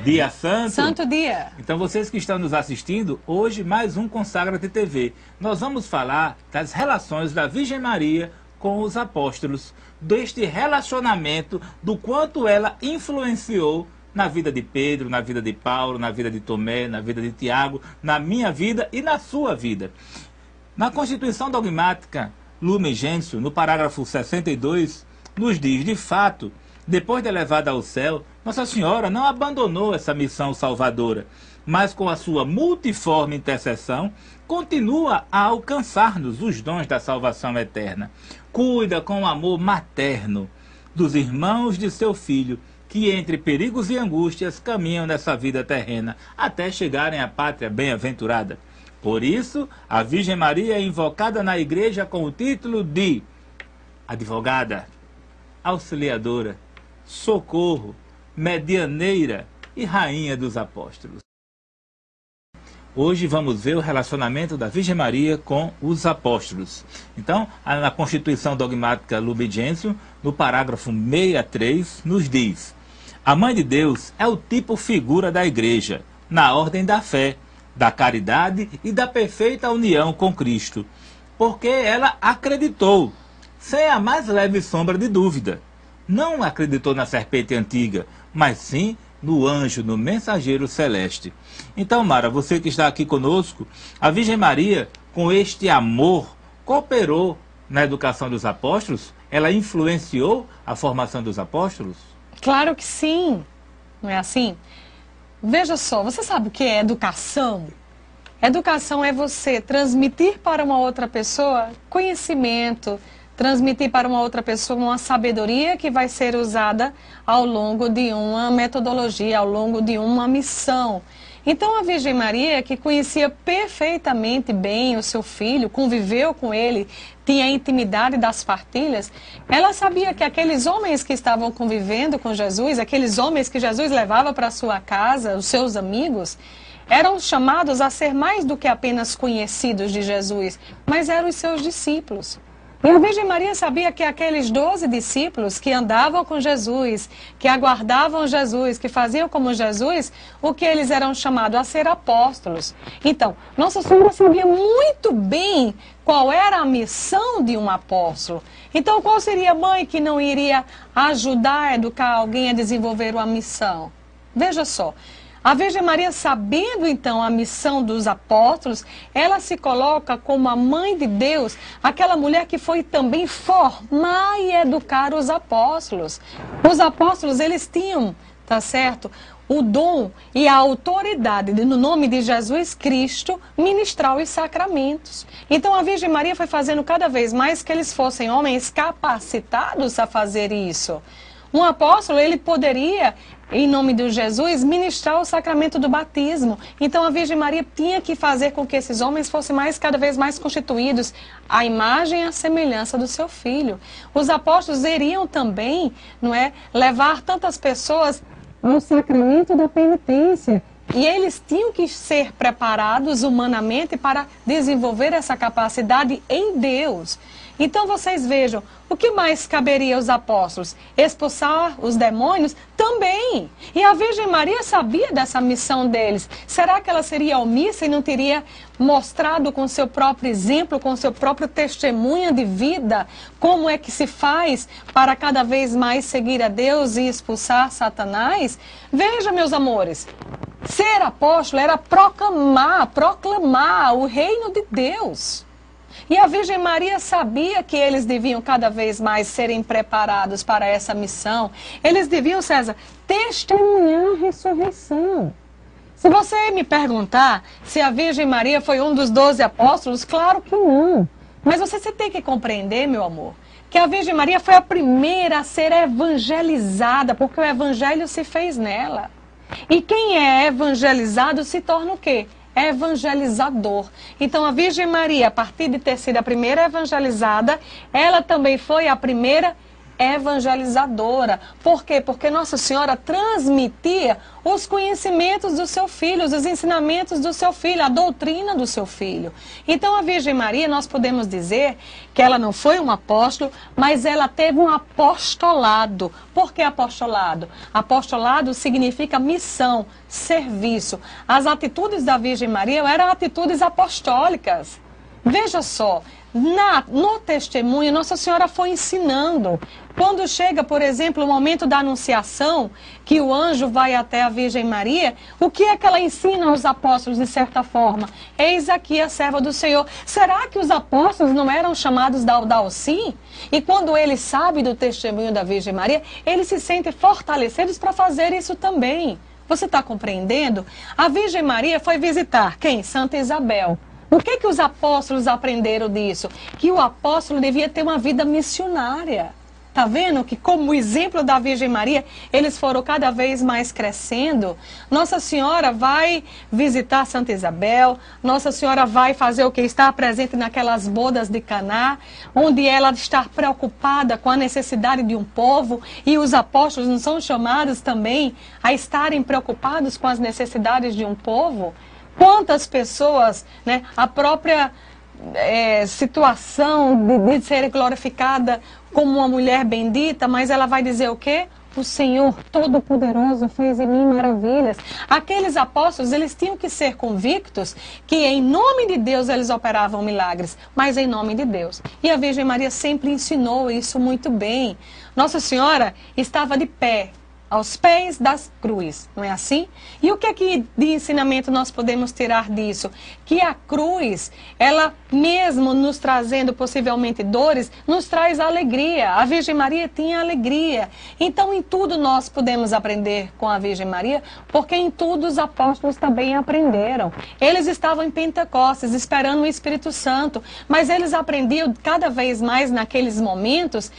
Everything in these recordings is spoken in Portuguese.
Dia Santo. Santo dia. Então vocês que estão nos assistindo, hoje mais um Consagra-te TV. Nós vamos falar das relações da Virgem Maria com os apóstolos, deste relacionamento, do quanto ela influenciou na vida de Pedro, na vida de Paulo, na vida de Tomé, na vida de Tiago, na minha vida e na sua vida. Na Constituição Dogmática Lumen Gentium, no parágrafo 62, nos diz, de fato, depois de elevada ao céu, Nossa Senhora não abandonou essa missão salvadora, mas com a sua multiforme intercessão, continua a alcançar-nos os dons da salvação eterna. Cuida com amor materno dos irmãos de seu Filho, que entre perigos e angústias caminham nessa vida terrena, até chegarem à pátria bem-aventurada. Por isso, a Virgem Maria é invocada na Igreja com o título de advogada, auxiliadora, socorro, medianeira e rainha dos apóstolos. Hoje vamos ver o relacionamento da Virgem Maria com os apóstolos. Então, na Constituição Dogmática Lumen Gentium, no parágrafo 63, nos diz: a Mãe de Deus é o tipo figura da Igreja, na ordem da fé, da caridade e da perfeita união com Cristo, porque ela acreditou, sem a mais leve sombra de dúvida. Não acreditou na serpente antiga, mas sim no anjo, no mensageiro celeste. Então, Mara, você que está aqui conosco, a Virgem Maria, com este amor, cooperou na educação dos apóstolos? Ela influenciou a formação dos apóstolos? Claro que sim, não é assim? Veja só, você sabe o que é educação? Educação é você transmitir para uma outra pessoa conhecimento, transmitir para uma outra pessoa uma sabedoria que vai ser usada ao longo de uma metodologia, ao longo de uma missão. Então a Virgem Maria, que conhecia perfeitamente bem o seu filho, conviveu com ele, tinha a intimidade das partilhas, ela sabia que aqueles homens que estavam convivendo com Jesus, aqueles homens que Jesus levava para sua casa, os seus amigos, eram chamados a ser mais do que apenas conhecidos de Jesus, mas eram os seus discípulos. E a Virgem Maria sabia que aqueles 12 discípulos que andavam com Jesus, que aguardavam Jesus, que faziam como Jesus, o que eles eram chamados a ser apóstolos. Então, Nossa Senhora sabia muito bem qual era a missão de um apóstolo. Então, qual seria a mãe que não iria ajudar a educar alguém a desenvolver uma missão? Veja só. A Virgem Maria, sabendo então a missão dos apóstolos, ela se coloca como a mãe de Deus, aquela mulher que foi também formar e educar os apóstolos. Os apóstolos, eles tinham, tá certo, o dom e a autoridade de, no nome de Jesus Cristo, ministrar os sacramentos. Então a Virgem Maria foi fazendo cada vez mais que eles fossem homens capacitados a fazer isso. Um apóstolo, ele poderia, em nome de Jesus, ministrar o sacramento do batismo. Então a Virgem Maria tinha que fazer com que esses homens fossem cada vez mais constituídos à imagem e à semelhança do seu filho. Os apóstolos iriam também, não é, levar tantas pessoas ao sacramento da penitência. E eles tinham que ser preparados humanamente para desenvolver essa capacidade em Deus. Então vocês vejam, o que mais caberia aos apóstolos? Expulsar os demônios? Também. E a Virgem Maria sabia dessa missão deles. Será que ela seria omissa e não teria mostrado com seu próprio exemplo, com seu próprio testemunho de vida, como é que se faz para cada vez mais seguir a Deus e expulsar Satanás? Veja, meus amores, ser apóstolo era proclamar o reino de Deus. E a Virgem Maria sabia que eles deviam cada vez mais serem preparados para essa missão. Eles deviam, César, testemunhar a ressurreição. Se você me perguntar se a Virgem Maria foi um dos 12 apóstolos, claro que não. Mas você tem que compreender, meu amor, que a Virgem Maria foi a primeira a ser evangelizada, porque o evangelho se fez nela. E quem é evangelizado se torna o quê? Evangelizador. Então a Virgem Maria, a partir de ter sido a primeira evangelizada, ela também foi a primeira evangelizadora. Por quê? Porque Nossa Senhora transmitia os conhecimentos do seu filho, os ensinamentos do seu filho, a doutrina do seu filho. Então a Virgem Maria, nós podemos dizer que ela não foi um apóstolo, mas ela teve um apostolado. Por que apostolado? Apostolado significa missão, serviço. As atitudes da Virgem Maria eram atitudes apostólicas. Veja só, no testemunho, Nossa Senhora foi ensinando. Quando chega, por exemplo, o momento da anunciação, que o anjo vai até a Virgem Maria, o que é que ela ensina aos apóstolos, de certa forma? Eis aqui a serva do Senhor. Será que os apóstolos não eram chamados da Alcim? E quando eles sabem do testemunho da Virgem Maria, eles se sentem fortalecidos para fazer isso também. Você está compreendendo? A Virgem Maria foi visitar quem? Santa Isabel. O que os apóstolos aprenderam disso? Que o apóstolo devia ter uma vida missionária. Está vendo que, como exemplo da Virgem Maria, eles foram cada vez mais crescendo? Nossa Senhora vai visitar Santa Isabel, Nossa Senhora vai fazer o que? Estar presente naquelas bodas de Caná, onde ela está preocupada com a necessidade de um povo, e os apóstolos não são chamados também a estarem preocupados com as necessidades de um povo? Quantas pessoas, né, a própria situação de ser glorificada como uma mulher bendita, mas ela vai dizer o quê? O Senhor Todo-Poderoso fez em mim maravilhas. Aqueles apóstolos, eles tinham que ser convictos que em nome de Deus eles operavam milagres, mas em nome de Deus. E a Virgem Maria sempre ensinou isso muito bem. Nossa Senhora estava de pé, aos pés das cruzes, não é assim? E o que é que de ensinamento nós podemos tirar disso? Que a cruz, ela mesmo nos trazendo possivelmente dores, nos traz alegria. A Virgem Maria tinha alegria. Então em tudo nós podemos aprender com a Virgem Maria, porque em tudo os apóstolos também aprenderam. Eles estavam em Pentecostes, esperando o Espírito Santo, mas eles aprendiam cada vez mais naqueles momentos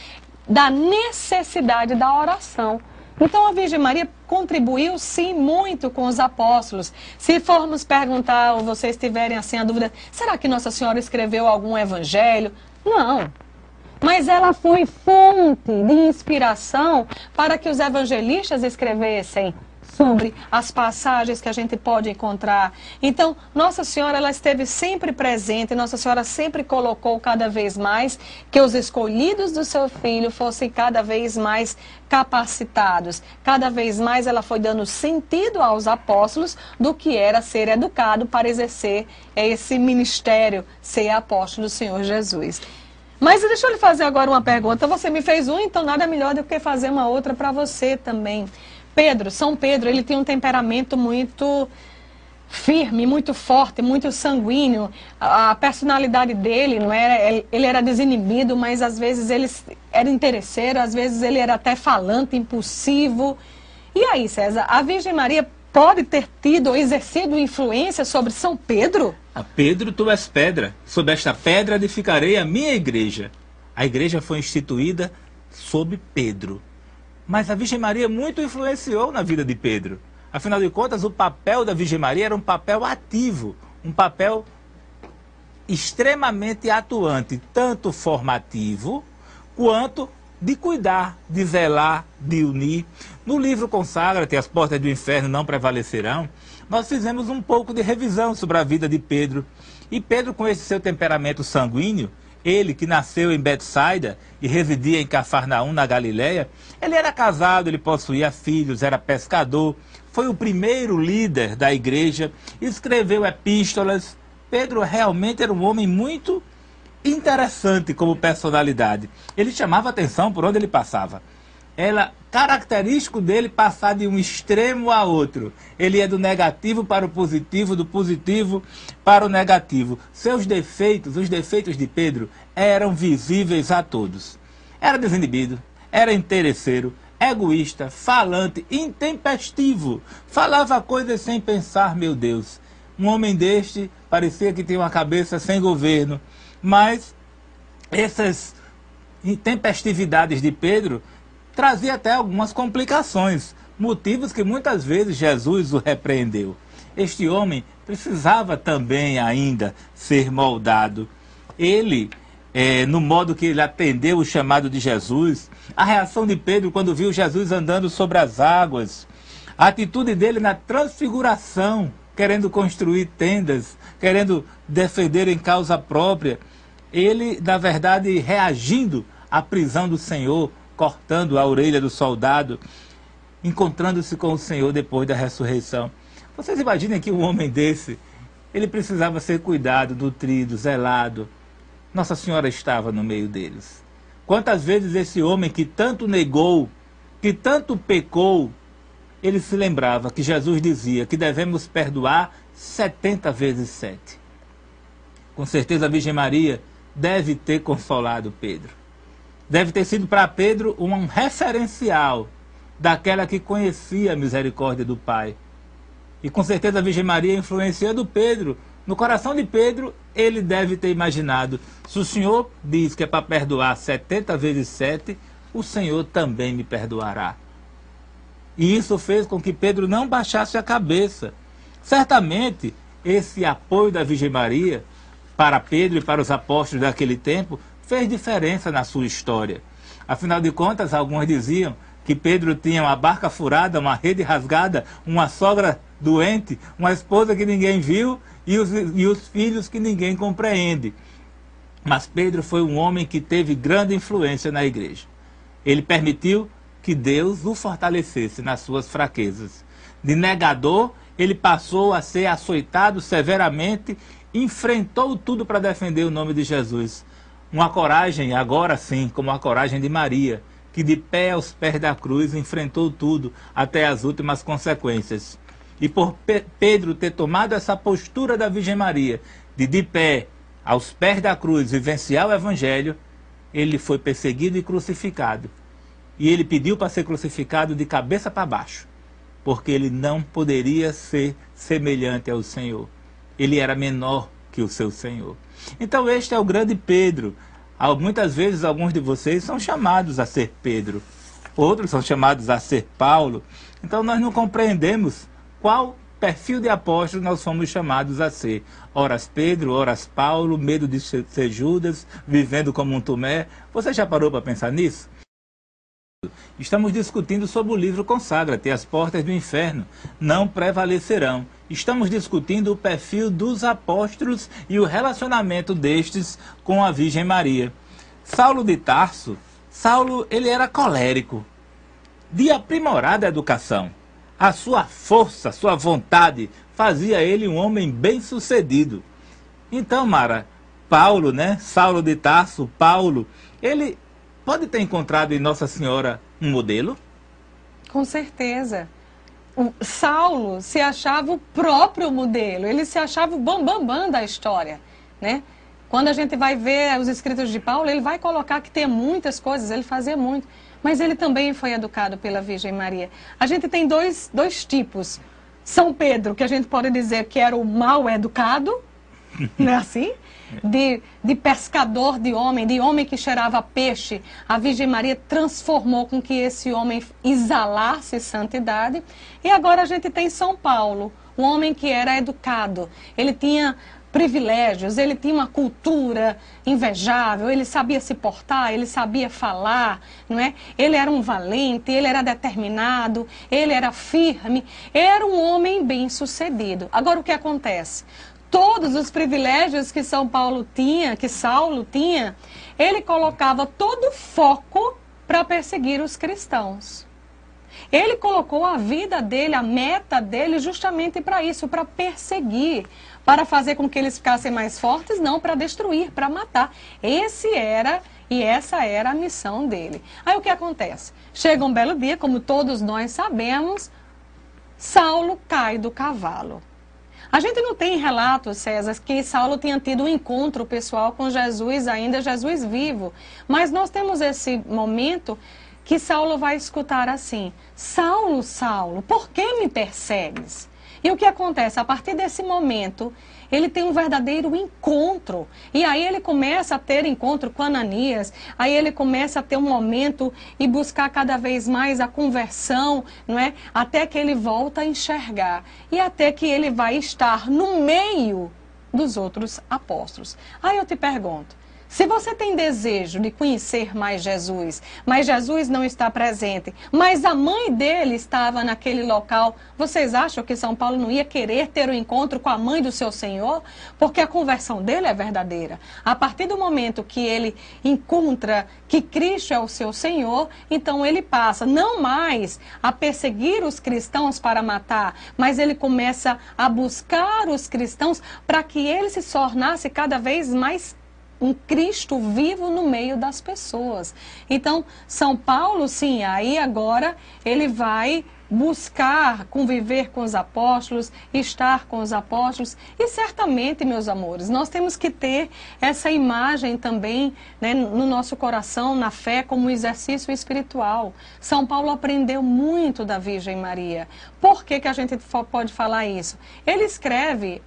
da necessidade da oração. Então a Virgem Maria contribuiu sim muito com os apóstolos. Se formos perguntar, ou vocês tiverem assim a dúvida, será que Nossa Senhora escreveu algum evangelho? Não. Mas ela foi fonte de inspiração para que os evangelistas escrevessem sobre as passagens que a gente pode encontrar. Então, Nossa Senhora, ela esteve sempre presente, Nossa Senhora sempre colocou cada vez mais que os escolhidos do seu filho fossem cada vez mais capacitados. Cada vez mais ela foi dando sentido aos apóstolos do que era ser educado para exercer esse ministério, ser apóstolo do Senhor Jesus. Mas deixa eu lhe fazer agora uma pergunta. Você me fez uma, então nada melhor do que fazer uma outra para você também. São Pedro, ele tem um temperamento muito firme, muito forte, muito sanguíneo. A personalidade dele, não era, ele era desinibido, mas às vezes ele era interesseiro, às vezes ele era até falante, impulsivo. E aí, César, a Virgem Maria pode ter tido ou exercido influência sobre São Pedro? A Pedro, tu és pedra. Sob esta pedra edificarei a minha igreja. A igreja foi instituída sob Pedro. Mas a Virgem Maria muito influenciou na vida de Pedro. Afinal de contas, o papel da Virgem Maria era um papel ativo, um papel extremamente atuante, tanto formativo quanto de cuidar, de zelar, de unir. No livro Consagra-te, As Portas do Inferno Não Prevalecerão, nós fizemos um pouco de revisão sobre a vida de Pedro. E Pedro, com esse seu temperamento sanguíneo, ele que nasceu em Betsaida e residia em Cafarnaum, na Galileia, ele era casado, ele possuía filhos, era pescador, foi o primeiro líder da igreja, escreveu epístolas. Pedro realmente era um homem muito interessante como personalidade. Ele chamava atenção por onde ele passava. Era característico dele passar de um extremo a outro. Ele é do negativo para o positivo, do positivo para o negativo. Seus defeitos, os defeitos de Pedro, eram visíveis a todos. Era desinibido, era interesseiro, egoísta, falante, intempestivo. Falava coisas sem pensar, meu Deus. Um homem deste parecia que tinha uma cabeça sem governo. Mas essas intempestividades de Pedro trazia até algumas complicações, motivos que muitas vezes Jesus o repreendeu. Este homem precisava também ainda ser moldado. Ele no modo que ele atendeu o chamado de Jesus, a reação de Pedro quando viu Jesus andando sobre as águas, a atitude dele na transfiguração, querendo construir tendas, querendo defender em causa própria, ele, na verdade, reagindo à prisão do Senhor, cortando a orelha do soldado, encontrando-se com o Senhor depois da ressurreição. Vocês imaginem que um homem desse, ele precisava ser cuidado, nutrido, zelado. Nossa Senhora estava no meio deles. Quantas vezes esse homem que tanto negou, que tanto pecou, ele se lembrava que Jesus dizia que devemos perdoar 70 vezes 7. Com certeza a Virgem Maria deve ter consolado Pedro. Deve ter sido para Pedro um referencial daquela que conhecia a misericórdia do Pai. E com certeza a Virgem Maria influenciando Pedro. No coração de Pedro, ele deve ter imaginado, se o Senhor diz que é para perdoar 70 vezes 7, o Senhor também me perdoará. E isso fez com que Pedro não baixasse a cabeça. Certamente, esse apoio da Virgem Maria para Pedro e para os apóstolos daquele tempo fez diferença na sua história. Afinal de contas, alguns diziam que Pedro tinha uma barca furada, uma rede rasgada, uma sogra doente, uma esposa que ninguém viu e os filhos que ninguém compreende. Mas Pedro foi um homem que teve grande influência na igreja. Ele permitiu que Deus o fortalecesse nas suas fraquezas. De negador, ele passou a ser açoitado severamente, enfrentou tudo para defender o nome de Jesus. Uma coragem, agora sim, como a coragem de Maria, que de pé aos pés da cruz enfrentou tudo até as últimas consequências. E por Pedro ter tomado essa postura da Virgem Maria, de pé aos pés da cruz vivenciar o Evangelho, ele foi perseguido e crucificado. E ele pediu para ser crucificado de cabeça para baixo, porque ele não poderia ser semelhante ao Senhor. Ele era menor que o seu Senhor. Então este é o grande Pedro. Muitas vezes alguns de vocês são chamados a ser Pedro, outros são chamados a ser Paulo. Então nós não compreendemos qual perfil de apóstolo nós fomos chamados a ser. Horas Pedro, horas Paulo, medo de ser Judas, vivendo como um Tomé. Você já parou para pensar nisso? Estamos discutindo sobre o livro Consagra-te, as portas do inferno não prevalecerão. Estamos discutindo o perfil dos apóstolos e o relacionamento destes com a Virgem Maria. Saulo de Tarso, ele era colérico, de aprimorada educação. A sua força, a sua vontade fazia ele um homem bem-sucedido. Então, Mara, Paulo, Saulo de Tarso, Paulo, ele pode ter encontrado em Nossa Senhora um modelo? Com certeza. O Saulo se achava o próprio modelo, ele se achava o bambambam da história, né? Quando a gente vai ver os escritos de Paulo, ele vai colocar que tem muitas coisas, ele fazia muito, mas ele também foi educado pela Virgem Maria. A gente tem dois tipos. São Pedro, que a gente pode dizer que era o mal educado, não é assim? De pescador de homem que cheirava peixe, a Virgem Maria transformou com que esse homem exalasse santidade. E agora a gente tem São Paulo, um homem que era educado, ele tinha privilégios, ele tinha uma cultura invejável, ele sabia se portar, ele sabia falar, não é? Ele era um valente, ele era determinado, ele era firme, era um homem bem-sucedido. Agora o que acontece? Todos os privilégios que Saulo tinha, ele colocava todo o foco para perseguir os cristãos. Ele colocou a vida dele, a meta dele justamente para isso, para perseguir, para fazer com que eles ficassem mais fortes, não para destruir, para matar. Essa era a missão dele. Aí o que acontece? Chega um belo dia, como todos nós sabemos, Saulo cai do cavalo. A gente não tem relatos, César, que Saulo tenha tido um encontro pessoal com Jesus, ainda Jesus vivo. Mas nós temos esse momento que Saulo vai escutar assim: Saulo, Saulo, por que me persegues? E o que acontece? A partir desse momento, ele tem um verdadeiro encontro. E aí ele começa a ter encontro com Ananias, aí ele começa a ter um momento e buscar cada vez mais a conversão, não é? Até que ele volta a enxergar. E até que ele vai estar no meio dos outros apóstolos. Aí eu te pergunto, Se você tem desejo de conhecer mais Jesus, mas Jesus não está presente, mas a mãe dele estava naquele local, vocês acham que São Paulo não ia querer ter um encontro com a mãe do seu Senhor? Porque a conversão dele é verdadeira. A partir do momento que ele encontra que Cristo é o seu Senhor, então ele passa não mais a perseguir os cristãos para matar, mas ele começa a buscar os cristãos para que ele se tornasse cada vez mais um Cristo vivo no meio das pessoas. Então, São Paulo, sim, aí agora ele vai buscar conviver com os apóstolos, estar com os apóstolos. E certamente, meus amores, nós temos que ter essa imagem também, né, no nosso coração, na fé, como um exercício espiritual. São Paulo aprendeu muito da Virgem Maria. Por que que a gente pode falar isso? Ele escreve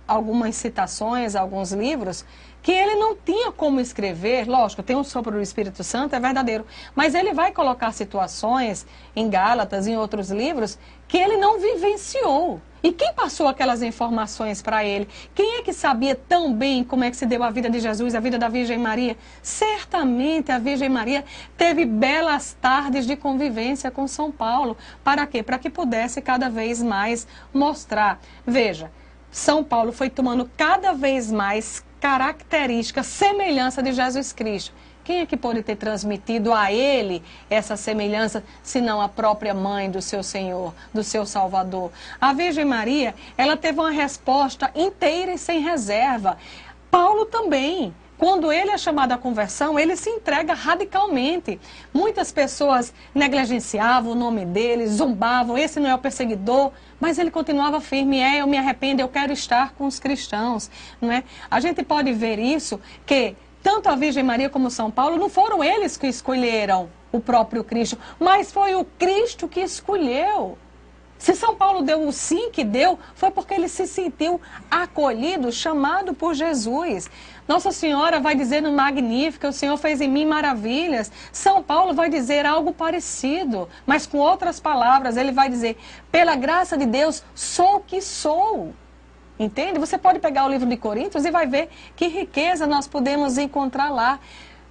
algumas citações, alguns livros, que ele não tinha como escrever, lógico, tem um sopro do Espírito Santo, é verdadeiro, mas ele vai colocar situações em Gálatas, em outros livros, que ele não vivenciou. E quem passou aquelas informações para ele? Quem é que sabia tão bem como é que se deu a vida de Jesus, a vida da Virgem Maria? Certamente a Virgem Maria teve belas tardes de convivência com São Paulo. Para quê? Para que pudesse cada vez mais mostrar. Veja, São Paulo foi tomando cada vez mais característica, semelhança de Jesus Cristo. Quem é que pode ter transmitido a ele essa semelhança, senão a própria mãe do seu Senhor, do seu Salvador? A Virgem Maria, ela teve uma resposta inteira e sem reserva. Paulo também. Quando ele é chamado à conversão, ele se entrega radicalmente. Muitas pessoas negligenciavam o nome dele, zombavam, esse não é o perseguidor, mas ele continuava firme, eu me arrependo, eu quero estar com os cristãos. Não é? A gente pode ver isso, que tanto a Virgem Maria como São Paulo, não foram eles que escolheram o próprio Cristo, mas foi o Cristo que escolheu. Se São Paulo deu o sim que deu, foi porque ele se sentiu acolhido, chamado por Jesus. Nossa Senhora vai dizer no Magnífica, o Senhor fez em mim maravilhas. São Paulo vai dizer algo parecido, mas com outras palavras. Ele vai dizer, pela graça de Deus, sou o que sou. Entende? Você pode pegar o livro de Coríntios e vai ver que riqueza nós podemos encontrar lá.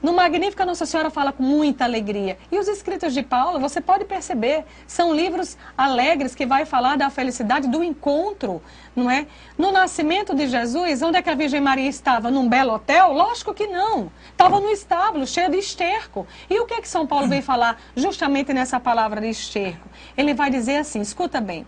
No Magnífica, Nossa Senhora fala com muita alegria. E os escritos de Paulo, você pode perceber, são livros alegres que vai falar da felicidade do encontro, não é? No nascimento de Jesus, onde é que a Virgem Maria estava? Num belo hotel? Lógico que não. Estava no estábulo, cheio de esterco. E o que é que São Paulo vem falar justamente nessa palavra de esterco? Ele vai dizer assim, escuta bem.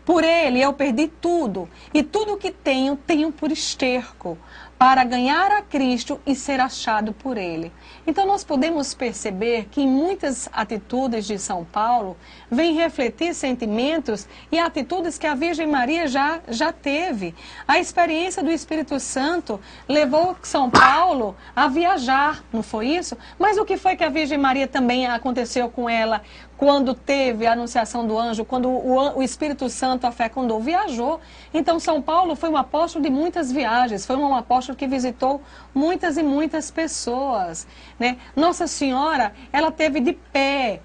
Por ele eu perdi tudo, e tudo que tenho, tenho por esterco, para ganhar a Cristo e ser achado por ele. Então nós podemos perceber que em muitas atitudes de São Paulo, vem refletir sentimentos e atitudes que a Virgem Maria já teve. A experiência do Espírito Santo levou São Paulo a viajar, não foi isso? Mas o que foi que a Virgem Maria também aconteceu com ela quando teve a anunciação do anjo, quando o Espírito Santo a fecundou? Viajou. Então São Paulo foi um apóstolo de muitas viagens, foi um apóstolo que visitou muitas e muitas pessoas, né? Nossa Senhora, ela teve de pé,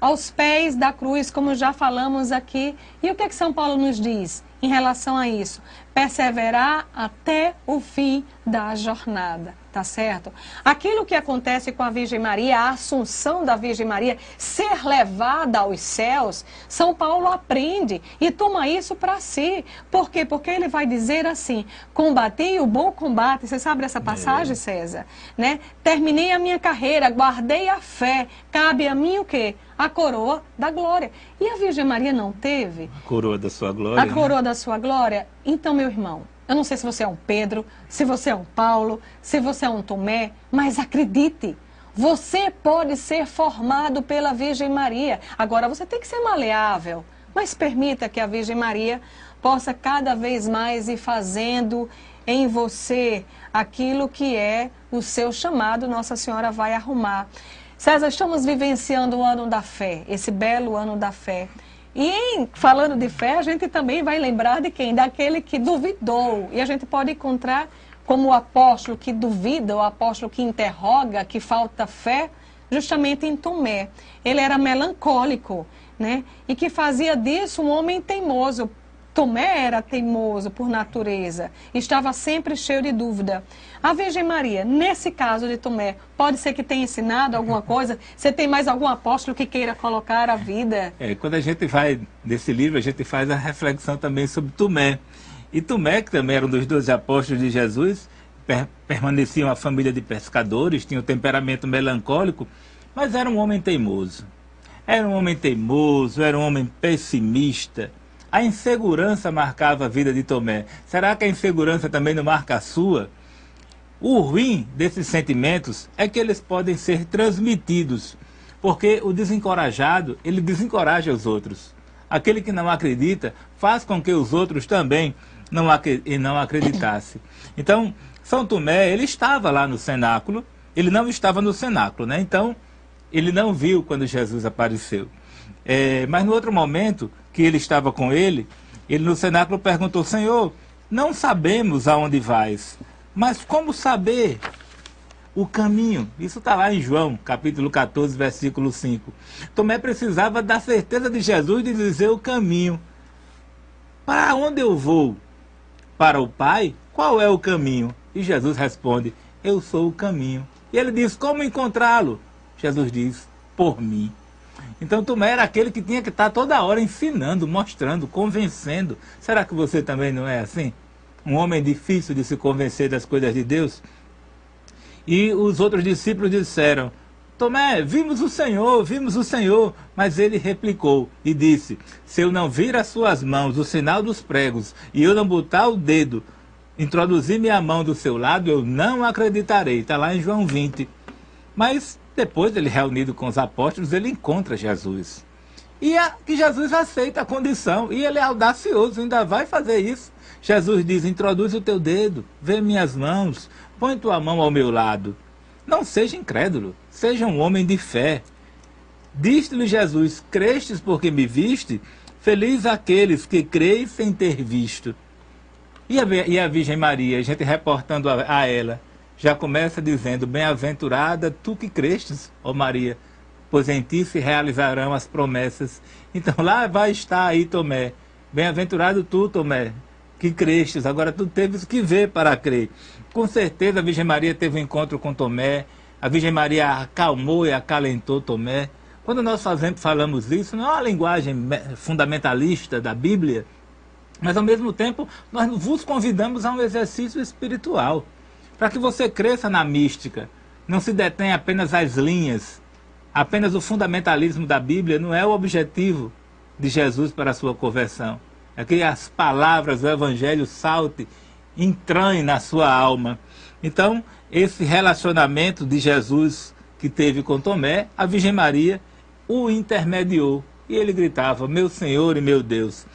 aos pés da cruz, como já falamos aqui. E o que é que São Paulo nos diz em relação a isso? Perseverar até o fim da jornada, tá certo? Aquilo que acontece com a Virgem Maria, a assunção da Virgem Maria, ser levada aos céus, São Paulo aprende e toma isso para si. Por quê? Porque ele vai dizer assim, combati o bom combate. Você sabe essa passagem, César? Né? Terminei a minha carreira, guardei a fé, cabe a mim o quê? A coroa da glória. E a Virgem Maria não teve? A coroa da sua glória. A coroa da sua glória. Então, meu irmão, eu não sei se você é um Pedro, se você é um Paulo, se você é um Tomé, mas acredite, você pode ser formado pela Virgem Maria. Agora, você tem que ser maleável, mas permita que a Virgem Maria possa cada vez mais ir fazendo em você aquilo que é o seu chamado. Nossa Senhora vai arrumar. César, estamos vivenciando o ano da fé, esse belo ano da fé. E falando de fé, a gente também vai lembrar de quem? Daquele que duvidou. E a gente pode encontrar como o apóstolo que duvida, o apóstolo que interroga, que falta fé, justamente em Tomé. Ele era melancólico, né? E que fazia disso um homem teimoso. Tomé era teimoso por natureza, estava sempre cheio de dúvida. A Virgem Maria, nesse caso de Tomé, pode ser que tenha ensinado alguma coisa? Você tem mais algum apóstolo que queira colocar a vida? Quando a gente vai nesse livro, a gente faz a reflexão também sobre Tomé. E Tomé, que também era um dos 12 apóstolos de Jesus, permanecia uma família de pescadores, tinha um temperamento melancólico, mas era um homem teimoso. Era um homem teimoso, era um homem pessimista. A insegurança marcava a vida de Tomé. Será que a insegurança também não marca a sua? O ruim desses sentimentos é que eles podem ser transmitidos, porque o desencorajado, ele desencoraja os outros. Aquele que não acredita faz com que os outros também não acreditassem. Então, São Tomé, ele estava lá no cenáculo, ele não estava no cenáculo, né? Então, ele não viu quando Jesus apareceu. Mas no outro momento que ele estava com ele no cenáculo perguntou: Senhor, não sabemos aonde vais, mas como saber o caminho? Isso está lá em João, capítulo 14, versículo 5. Tomé precisava da certeza de Jesus de dizer o caminho. Para onde eu vou? Para o Pai? Qual é o caminho? E Jesus responde: eu sou o caminho. E ele diz: como encontrá-lo? Jesus diz: por mim. Então Tomé era aquele que tinha que estar toda hora ensinando, mostrando, convencendo. Será que você também não é assim? Um homem difícil de se convencer das coisas de Deus? E os outros discípulos disseram: Tomé, vimos o Senhor. Mas ele replicou e disse: se eu não vir as suas mãos, o sinal dos pregos, e eu não botar o dedo, introduzir minha mão do seu lado, eu não acreditarei. Está lá em João 20. Mas depois, ele reunido com os apóstolos, ele encontra Jesus. E que Jesus aceita a condição. E ele é audacioso, ainda vai fazer isso. Jesus diz: introduz o teu dedo, vê minhas mãos, põe tua mão ao meu lado. Não seja incrédulo, seja um homem de fé. Disse-lhe Jesus: crestes porque me viste? Feliz aqueles que creem sem ter visto. E a Virgem Maria, a gente reportando a ela, já começa dizendo: bem-aventurada tu que crestes, ó Maria, pois em ti se realizarão as promessas. Então lá vai estar aí Tomé: bem-aventurado tu, Tomé, que crestes, agora tu teves que ver para crer. Com certeza a Virgem Maria teve um encontro com Tomé, a Virgem Maria acalmou e acalentou Tomé. Quando nós falamos isso, não é uma linguagem fundamentalista da Bíblia, mas ao mesmo tempo nós vos convidamos a um exercício espiritual, para que você cresça na mística, não se detém apenas às linhas. Apenas o fundamentalismo da Bíblia não é o objetivo de Jesus para a sua conversão. É que as palavras do Evangelho saltem, entranhem na sua alma. Então, esse relacionamento de Jesus que teve com Tomé, a Virgem Maria o intermediou. E ele gritava: meu Senhor e meu Deus.